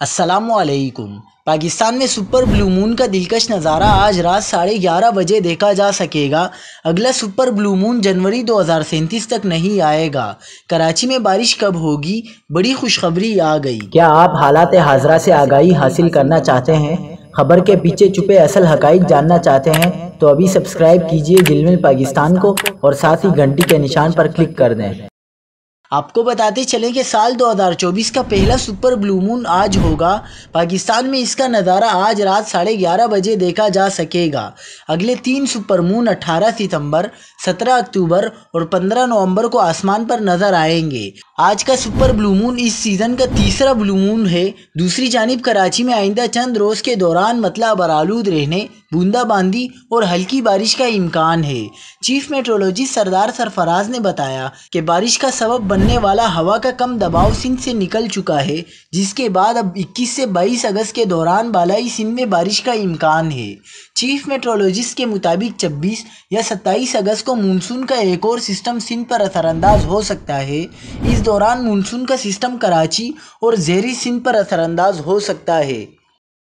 السلام علیکم۔ پاکستان میں سپر بلو مون کا دلکش نظارہ آج رات 11:30 بجے دیکھا جا سکے گا۔ اگلا سپر بلو مون جنوری 2037 تک نہیں آئے گا۔ کراچی میں بارش کب ہوگی؟ بڑی خوشخبری آ گئی۔ کیا آپ حالات حاضرہ سے آگاہی حاصل کرنا چاہتے ہیں؟ خبر کے پیچھے چھپے اصل حقائق جاننا چاہتے ہیں تو ابھی سبسکرائب کیجئے زلمل پاکستان کو اور ساتھ ہی گھنٹی کے نشان پر کلک کر دیں۔ آپ کو بتاتے چلیں کہ سال 2024 کا پہلا سپر بلو مون آج ہوگا۔ پاکستان میں اس کا نظارہ آج رات 11:30 بجے دیکھا جا سکے گا۔ اگلے 3 سپر مون 18 ستمبر، 17 اکتوبر اور 15 نومبر کو آسمان پر نظر آئیں گے۔ آج کا سپر بلو مون اس سیزن کا تیسرا بلو مون ہے۔ دوسری جانب کراچی میں آئندہ چند روز کے دوران مطلع ابرآلود رہنے، بوندا باندی اور ہلکی بارش کا امکان ہے۔ چیف میٹرولوجسٹ سردار سرفراز نے بتایا کہ بارش کا سبب بننے والا ہوا کا کم دباؤ سندھ سے نکل چکا ہے، جس کے بعد اب 21 سے 22 اگست کے دوران بالائی سندھ میں بارش کا امکان ہے۔ چیف میٹرولوجسٹ کے مطابق 26 یا 27 اگست کو مونسون کا ایک اور سسٹم سندھ پر اثر انداز ہو سکتا ہے۔ اس دوران مونسون کا سسٹم کراچی اور زیریں سندھ پر اثر انداز ہو سکتا ہے۔